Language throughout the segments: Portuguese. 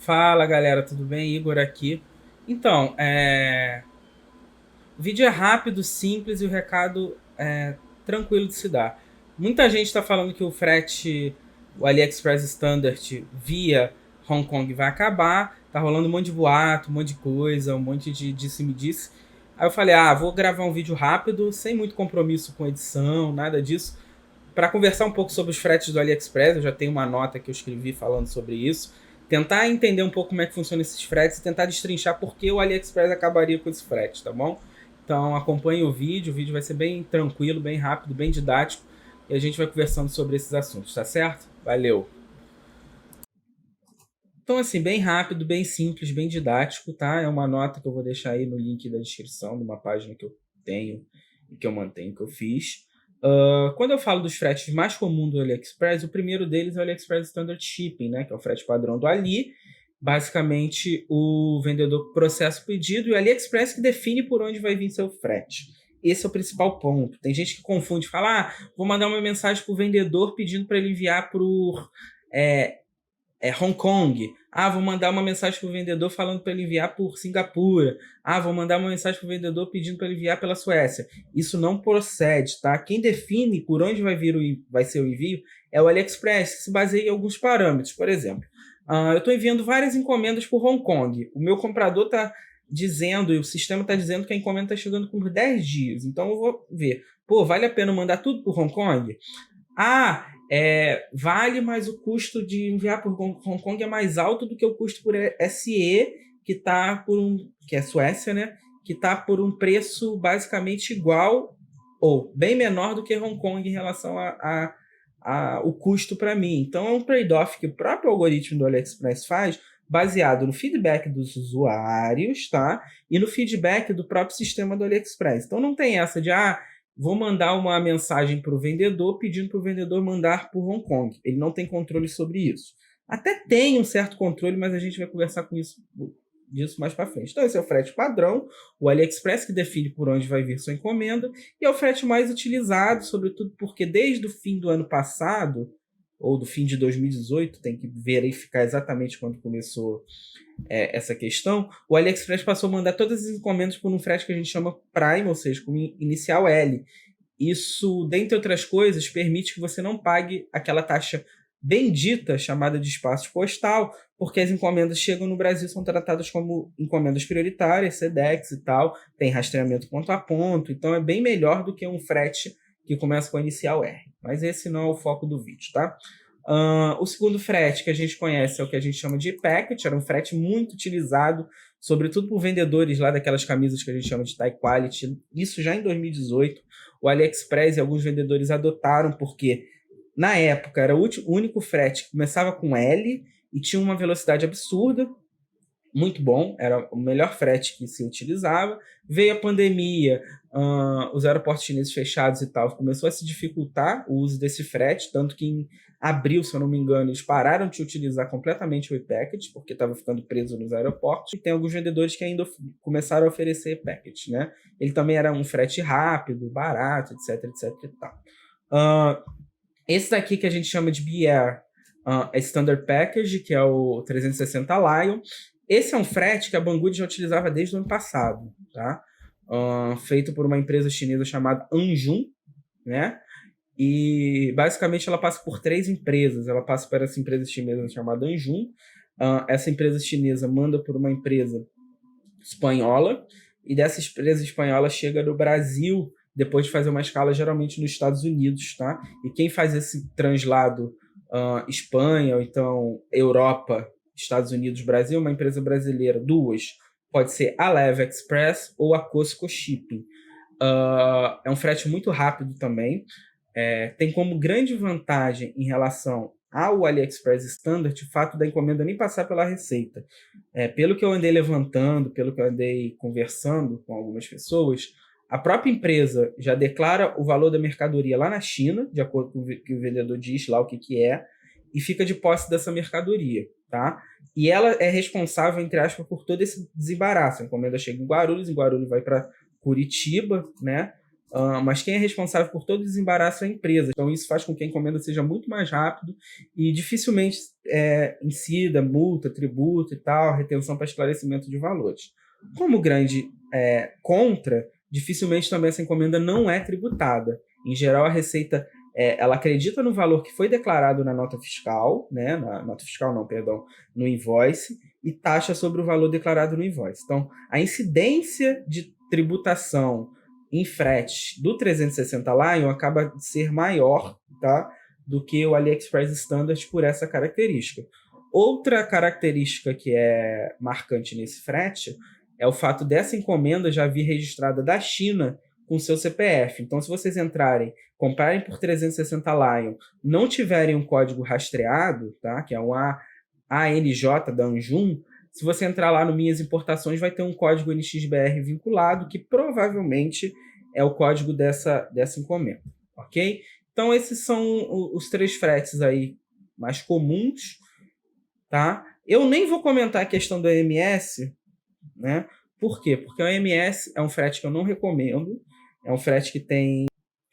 Fala galera, tudo bem? Igor aqui. Então, o vídeo é rápido, simples e o recado é tranquilo de se dar. Muita gente está falando que o frete, o AliExpress Standard via Hong Kong vai acabar. Tá rolando um monte de boato, um monte de coisa, um monte de disse-me-disse. Aí eu falei, vou gravar um vídeo rápido, sem muito compromisso com edição, nada disso, para conversar um pouco sobre os fretes do AliExpress. Eu já tenho uma nota que eu escrevi falando sobre isso. Tentar entender um pouco como é que funcionam esses fretes e tentar destrinchar por que o AliExpress acabaria com esse frete, tá bom? Então acompanhe o vídeo vai ser bem tranquilo, bem rápido, bem didático e a gente vai conversando sobre esses assuntos, tá certo? Valeu! Então assim, bem rápido, bem simples, bem didático, tá? É uma nota que eu vou deixar aí no link da descrição de uma página que eu tenho e que eu mantenho, que eu fiz. Quando eu falo dos fretes mais comuns do AliExpress, o primeiro deles é o AliExpress Standard Shipping, né? Que é o frete padrão do Ali. Basicamente, o vendedor processa o pedido e o AliExpress que define por onde vai vir seu frete. Esse é o principal ponto. Tem gente que confunde, fala, vou mandar uma mensagem para o vendedor pedindo para ele enviar por Hong Kong. Vou mandar uma mensagem para o vendedor falando para ele enviar por Singapura. Vou mandar uma mensagem para o vendedor pedindo para ele enviar pela Suécia. Isso não procede, tá? Quem define por onde vai ser o envio é o AliExpress, que se baseia em alguns parâmetros. Por exemplo, eu estou enviando várias encomendas por Hong Kong. O meu comprador está dizendo, e o sistema está dizendo que a encomenda está chegando por 10 dias. Então eu vou ver, vale a pena mandar tudo por Hong Kong? Vale, mas o custo de enviar por Hong Kong é mais alto do que o custo por SE, que é Suécia, né? Que está por um preço basicamente igual ou bem menor do que Hong Kong em relação o custo para mim. Então é um trade-off que o próprio algoritmo do AliExpress faz, baseado no feedback dos usuários, tá? E no feedback do próprio sistema do AliExpress. Então não tem essa de vou mandar uma mensagem para o vendedor pedindo para o vendedor mandar por Hong Kong. Ele não tem controle sobre isso. Até tem um certo controle, mas a gente vai conversar disso mais para frente. Então esse é o frete padrão, o AliExpress que define por onde vai vir sua encomenda, e é o frete mais utilizado, sobretudo porque desde o fim do ano passado, ou do fim de 2018, tem que verificar exatamente quando começou essa questão, o AliExpress passou a mandar todas as encomendas por um frete que a gente chama Prime, ou seja, com inicial L. Isso, dentre outras coisas, permite que você não pague aquela taxa bendita chamada de espaço postal, porque as encomendas chegam no Brasil são tratadas como encomendas prioritárias, SEDEX e tal, tem rastreamento ponto a ponto, então é bem melhor do que um frete que começa com a inicial R. Mas esse não é o foco do vídeo, tá? O segundo frete que a gente conhece é o que a gente chama de e-packet, era um frete muito utilizado, sobretudo por vendedores lá daquelas camisas que a gente chama de Thai Quality. Isso já em 2018, o AliExpress e alguns vendedores adotaram, porque na época era o único frete que começava com L e tinha uma velocidade absurda, muito bom, era o melhor frete que se utilizava. Veio a pandemia, os aeroportos chineses fechados e tal, começou a se dificultar o uso desse frete, tanto que em abril, se eu não me engano, eles pararam de utilizar completamente o e-packet, porque estava ficando preso nos aeroportos, e tem alguns vendedores que ainda começaram a oferecer e-packet, né? Ele também era um frete rápido, barato, etc, etc e tal. Esse daqui que a gente chama de BR, é Standard Package, que é o 360 Lion. Esse é um frete que a Banggood já utilizava desde o ano passado, tá? Feito por uma empresa chinesa chamada Anjun, né? E basicamente ela passa por 3 empresas. Ela passa por essa empresa chinesa chamada Anjun. Essa empresa chinesa manda por uma empresa espanhola, e dessa empresa espanhola chega no Brasil depois de fazer uma escala geralmente nos Estados Unidos, tá? E quem faz esse translado Espanha, ou então Europa, Estados Unidos, Brasil, uma empresa brasileira, duas, pode ser a Leve Express ou a Cosco Shipping. É um frete muito rápido também. Tem como grande vantagem em relação ao AliExpress Standard o fato da encomenda nem passar pela Receita. Pelo que eu andei levantando, pelo que eu andei conversando com algumas pessoas, a própria empresa já declara o valor da mercadoria lá na China, de acordo com o que o vendedor diz lá o que é, e fica de posse dessa mercadoria, tá? E ela é responsável, entre aspas, por todo esse desembaraço. A encomenda chega em Guarulhos vai para Curitiba, né? mas quem é responsável por todo o desembaraço é a empresa. Então isso faz com que a encomenda seja muito mais rápido e dificilmente incida multa, tributo e tal, retenção para esclarecimento de valores. Como grande contra, dificilmente também essa encomenda não é tributada. Em geral, a Receita ela acredita no valor que foi declarado na nota fiscal, né? Na nota fiscal não, perdão, no invoice, e taxa sobre o valor declarado no invoice. Então, a incidência de tributação em frete do 360 Lion acaba de ser maior, tá, do que o AliExpress Standard por essa característica. Outra característica que é marcante nesse frete é o fato dessa encomenda já vir registrada da China com seu CPF. Então, se vocês comprarem por 360 Lion, não tiverem um código rastreado, tá, que é um ANJ da Anjum, se você entrar lá no Minhas Importações, vai ter um código NXBR vinculado, que provavelmente é o código dessa encomenda, ok? Então, esses são os 3 fretes aí mais comuns, tá? Eu nem vou comentar a questão do EMS, né? Por quê? Porque o EMS é um frete que eu não recomendo, é um frete que tem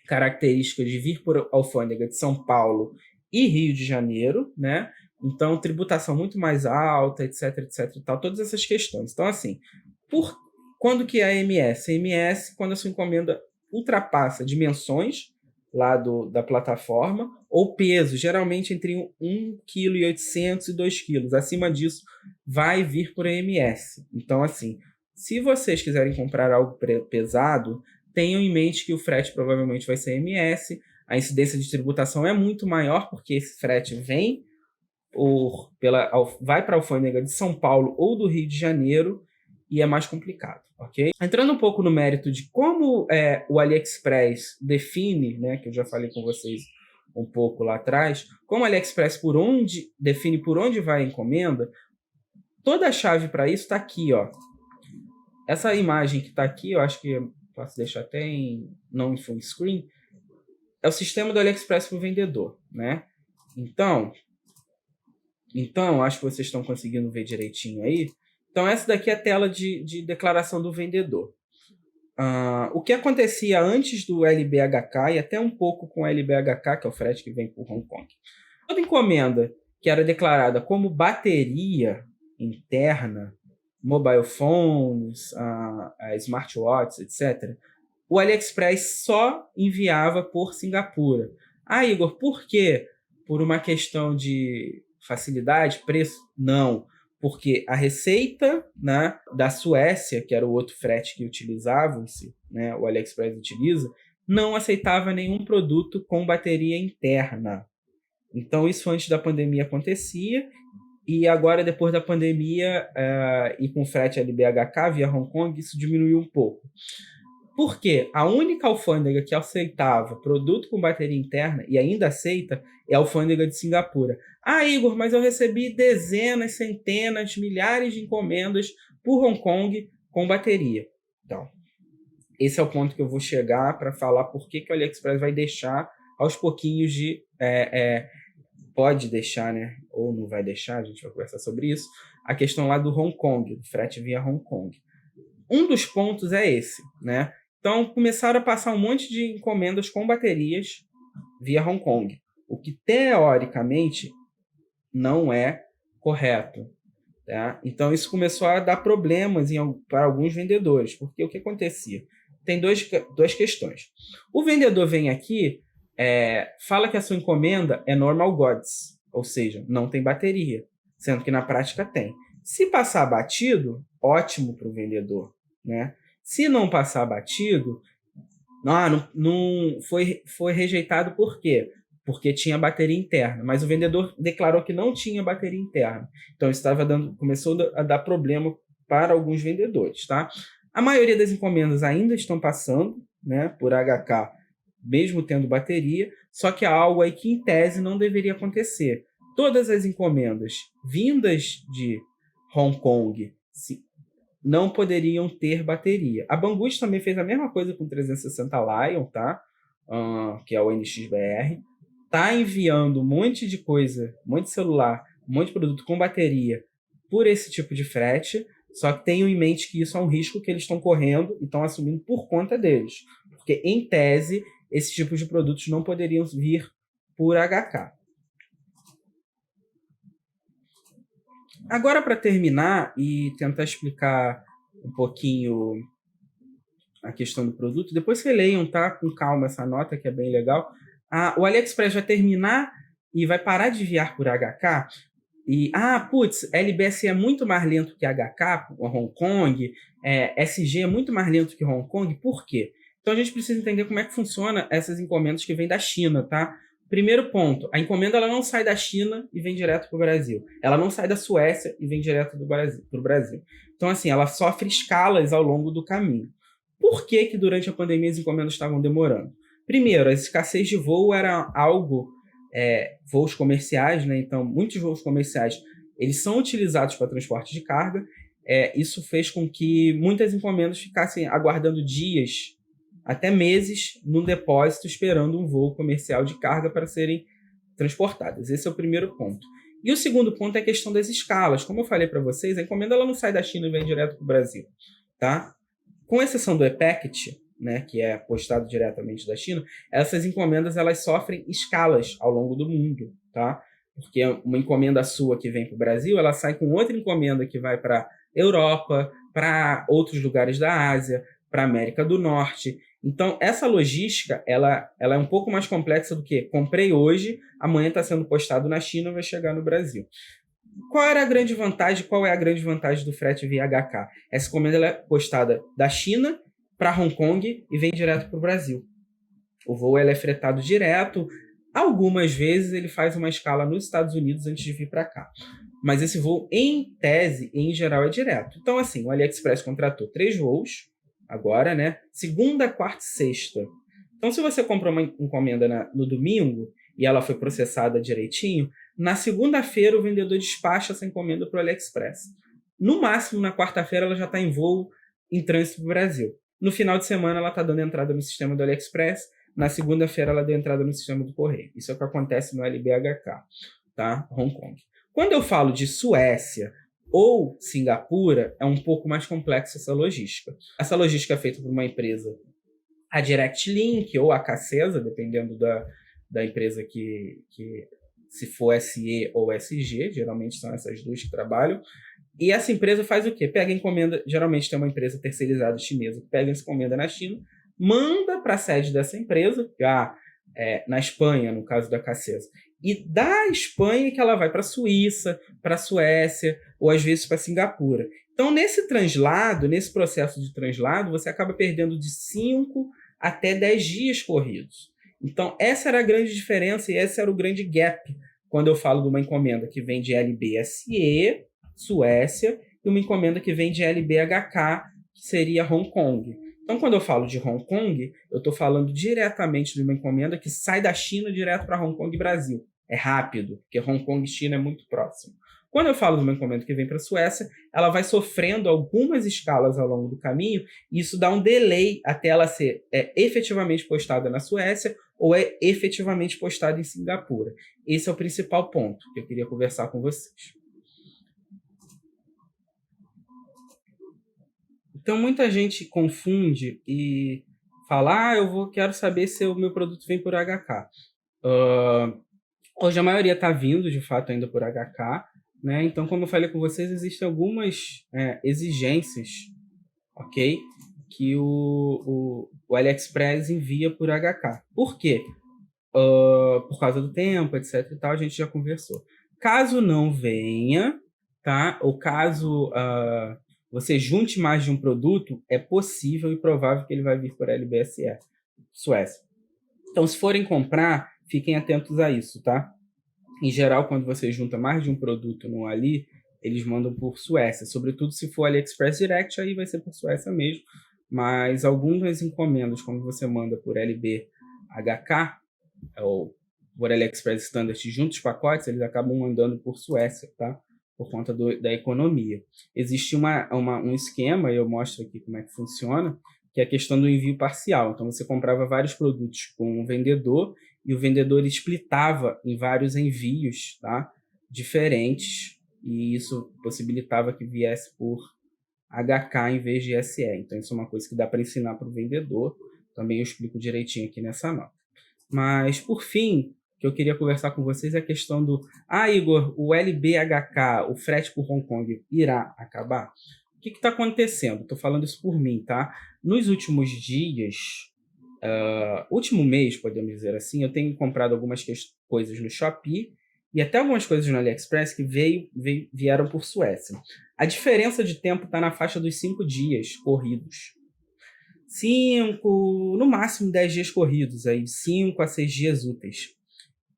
características de vir por alfândega de São Paulo e Rio de Janeiro, né? Então, tributação muito mais alta, etc, etc e tal, todas essas questões. Então, assim, quando que é a EMS? A EMS, quando a sua encomenda ultrapassa dimensões lá da plataforma, ou peso, geralmente entre 1,8 kg e 2 kg. Acima disso, vai vir por EMS. Então, assim, se vocês quiserem comprar algo pesado, tenham em mente que o frete provavelmente vai ser EMS. A incidência de tributação é muito maior, porque esse frete vai para a alfândega de São Paulo ou do Rio de Janeiro e é mais complicado, ok? Entrando um pouco no mérito de como o AliExpress define, né, que eu já falei com vocês um pouco lá atrás, como o AliExpress define por onde vai a encomenda, toda a chave para isso está aqui, ó. Essa imagem que está aqui, eu acho que eu posso deixar até não em full screen, é o sistema do AliExpress para o vendedor, né? Então, acho que vocês estão conseguindo ver direitinho aí. Então, essa daqui é a tela de declaração do vendedor. O que acontecia antes do LBHK e até um pouco com o LBHK, que é o frete que vem por Hong Kong. Toda encomenda que era declarada como bateria interna, mobile phones, smartwatches, etc., o AliExpress só enviava por Singapura. Igor, por quê? Por uma questão de facilidade, preço? Não, porque a Receita, né, da Suécia, que era o outro frete que utilizavam-se, né, o AliExpress utiliza, não aceitava nenhum produto com bateria interna. Então, isso antes da pandemia acontecia, e agora, depois da pandemia, e com frete LBHK via Hong Kong, isso diminuiu um pouco. Por quê? A única alfândega que aceitava produto com bateria interna, e ainda aceita, é a alfândega de Singapura. Igor, mas eu recebi dezenas, centenas, milhares de encomendas por Hong Kong com bateria. Então, esse é o ponto que eu vou chegar para falar por que o AliExpress vai deixar aos pouquinhos pode deixar, né? Ou não vai deixar, a gente vai conversar sobre isso. A questão lá do Hong Kong, do frete via Hong Kong. Um dos pontos é esse, né? Então, começaram a passar um monte de encomendas com baterias via Hong Kong, o que, teoricamente, não é correto. Tá? Então, isso começou a dar problemas para alguns vendedores, porque o que acontecia? Tem duas questões. O vendedor vem aqui, fala que a sua encomenda é normal goods, ou seja, não tem bateria, sendo que na prática tem. Se passar batido, ótimo para o vendedor, né? Se não passar batido, não foi rejeitado por quê? Porque tinha bateria interna, mas o vendedor declarou que não tinha bateria interna. Então isso começou a dar problema para alguns vendedores, tá? A maioria das encomendas ainda estão passando, né, por HK, mesmo tendo bateria, só que há algo aí que em tese não deveria acontecer. Todas as encomendas vindas de Hong Kong não poderiam ter bateria. A Banggood também fez a mesma coisa com o 360 Lion, tá? Que é o NXBR. Tá enviando um monte de coisa, um monte de celular, um monte de produto com bateria por esse tipo de frete, só que tenham em mente que isso é um risco que eles estão correndo e estão assumindo por conta deles. Porque porque, em tese, esses tipos de produtos não poderiam vir por HK. Agora, para terminar e tentar explicar um pouquinho a questão do produto, depois releiam, tá? Com calma essa nota, que é bem legal. O AliExpress vai terminar e vai parar de enviar por HK. E, putz, LBSE é muito mais lento que HK, Hong Kong, SG é muito mais lento que Hong Kong, por quê? Então a gente precisa entender como é que funciona essas encomendas que vêm da China, tá? Primeiro ponto, a encomenda ela não sai da China e vem direto para o Brasil. Ela não sai da Suécia e vem direto para o Brasil. Então, assim, ela sofre escalas ao longo do caminho. Por que que durante a pandemia as encomendas estavam demorando? Primeiro, a escassez de voo era algo, voos comerciais, né? Então, muitos voos comerciais eles são utilizados para transporte de carga. Isso fez com que muitas encomendas ficassem aguardando dias, até meses, num depósito, esperando um voo comercial de carga para serem transportadas. Esse é o primeiro ponto. E o segundo ponto é a questão das escalas. Como eu falei para vocês, a encomenda ela não sai da China e vem direto para o Brasil, tá? Com exceção do e-packet, né, que é postado diretamente da China, essas encomendas elas sofrem escalas ao longo do mundo, tá? Porque uma encomenda sua que vem para o Brasil, ela sai com outra encomenda que vai para Europa, para outros lugares da Ásia, para América do Norte. Então, essa logística, ela é um pouco mais complexa do que comprei hoje, amanhã está sendo postado na China, vai chegar no Brasil. Qual era a grande vantagem? Qual é a grande vantagem do frete via HK? Essa encomenda ela é postada da China para Hong Kong e vem direto para o Brasil. O voo é fretado direto. Algumas vezes ele faz uma escala nos Estados Unidos antes de vir para cá. Mas esse voo, em tese, em geral, é direto. Então, assim, o AliExpress contratou 3 voos agora, né? Segunda, quarta e sexta. Então, se você comprou uma encomenda no domingo e ela foi processada direitinho, na segunda-feira o vendedor despacha essa encomenda para o AliExpress. No máximo, na quarta-feira, ela já está em voo em trânsito para o Brasil. No final de semana, ela está dando entrada no sistema do AliExpress. Na segunda-feira, ela deu entrada no sistema do correio. Isso é o que acontece no LBHK, tá? Hong Kong. Quando eu falo de Suécia ou Singapura, é um pouco mais complexa essa logística. Essa logística é feita por uma empresa, a Direct Link ou a Cacesa, dependendo da empresa que se for SE ou SG, geralmente são essas duas que trabalham. E essa empresa faz o quê? Pega a encomenda, geralmente tem uma empresa terceirizada chinesa que pega essa encomenda na China, manda para a sede dessa empresa, na Espanha, no caso da Cacesa. E da Espanha que ela vai para a Suíça, para a Suécia, ou às vezes para Singapura. Então, nesse processo de translado, você acaba perdendo de 5 até 10 dias corridos. Então, essa era a grande diferença e esse era o grande gap quando eu falo de uma encomenda que vem de LBSE, Suécia, e uma encomenda que vem de LBHK, que seria Hong Kong. Então, quando eu falo de Hong Kong, eu estou falando diretamente de uma encomenda que sai da China direto para Hong Kong e Brasil. É rápido, porque Hong Kong e China é muito próximo. Quando eu falo de uma encomenda que vem para a Suécia, ela vai sofrendo algumas escalas ao longo do caminho, e isso dá um delay até ela ser efetivamente postada na Suécia ou efetivamente postada em Singapura. Esse é o principal ponto que eu queria conversar com vocês. Então, muita gente confunde e fala, quero saber se o meu produto vem por HK. Hoje a maioria está vindo, de fato, ainda por HK, né? Então, como eu falei com vocês, existem algumas exigências, ok? Que o AliExpress envia por HK. Por quê? Por causa do tempo, etc. e tal, a gente já conversou. Caso não venha, tá? Ou caso você junte mais de um produto, é possível e provável que ele vai vir por LBSE, Suécia. Então, se forem comprar, fiquem atentos a isso, tá? Em geral, quando você junta mais de um produto no Ali, eles mandam por Suécia. Sobretudo se for AliExpress Direct, aí vai ser por Suécia mesmo. Mas algumas encomendas, como você manda por LBHK, ou por AliExpress Standard juntos os pacotes, eles acabam mandando por Suécia, tá? Por conta da economia. Existe um esquema, e eu mostro aqui como é que funciona, que é a questão do envio parcial. Então, você comprava vários produtos com um vendedor e o vendedor splitava em vários envios, tá? Diferentes, e isso possibilitava que viesse por HK em vez de SE. Então, isso é uma coisa que dá para ensinar para o vendedor, Também eu explico direitinho aqui nessa nota. Mas, por fim, o que eu queria conversar com vocês é a questão do... Igor, o LBHK, o frete por Hong Kong, irá acabar? O que está acontecendo? Estou falando isso por mim, tá? Nos últimos dias, último mês, podemos dizer assim, eu tenho comprado algumas coisas no Shopee e até algumas coisas no AliExpress que vieram por Suécia. A diferença de tempo está na faixa dos 5 dias corridos. 5, no máximo 10 dias corridos, aí 5 a 6 dias úteis.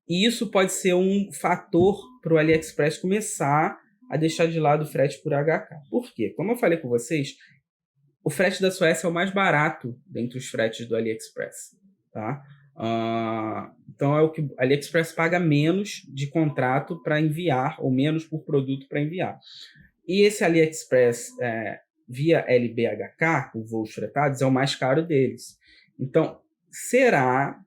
E isso pode ser um fator para o AliExpress começar a deixar de lado o frete por HK. Por quê? Como eu falei com vocês, o frete da Suécia é o mais barato dentre os fretes do AliExpress. Tá? Então é o que o AliExpress paga menos de contrato para enviar, ou menos por produto para enviar. E esse AliExpress via LBHK, com voos fretados, é o mais caro deles. Então, será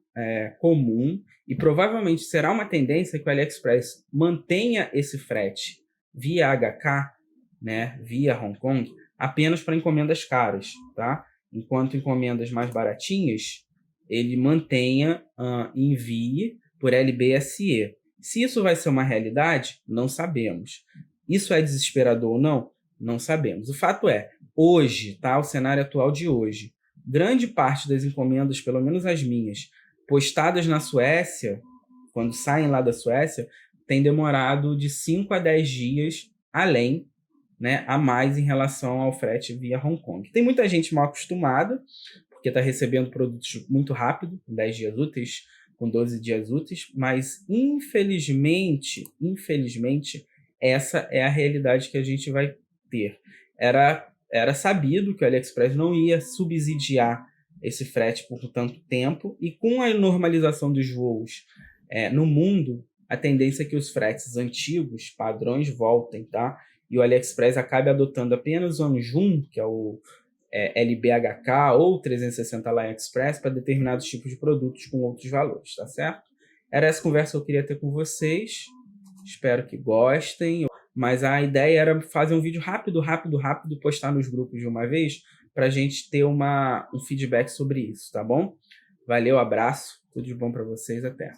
comum e provavelmente será uma tendência que o AliExpress mantenha esse frete via HK, né, via Hong Kong, apenas para encomendas caras, tá? Enquanto encomendas mais baratinhas, ele mantenha e envie por LBSE. Se isso vai ser uma realidade, não sabemos. Isso é desesperador ou não? Não sabemos. O fato é, hoje, tá? O cenário atual de hoje, grande parte das encomendas, pelo menos as minhas, postadas na Suécia, quando saem lá da Suécia, tem demorado de 5 a 10 dias além, né, a mais em relação ao frete via Hong Kong. Tem muita gente mal acostumada, porque está recebendo produtos muito rápido, com 10 dias úteis, com 12 dias úteis, mas infelizmente, essa é a realidade que a gente vai ter. Era sabido que o AliExpress não ia subsidiar esse frete por tanto tempo, e com a normalização dos voos no mundo, a tendência é que os fretes antigos, padrões, voltem, tá? E o AliExpress acabe adotando apenas o Anjum, que é o LBHK ou 360 Line Express, para determinados tipos de produtos com outros valores, tá certo? Era essa conversa que eu queria ter com vocês. Espero que gostem. Mas a ideia era fazer um vídeo rápido, postar nos grupos de uma vez, para a gente ter um feedback sobre isso, tá bom? Valeu, abraço, tudo de bom para vocês, até.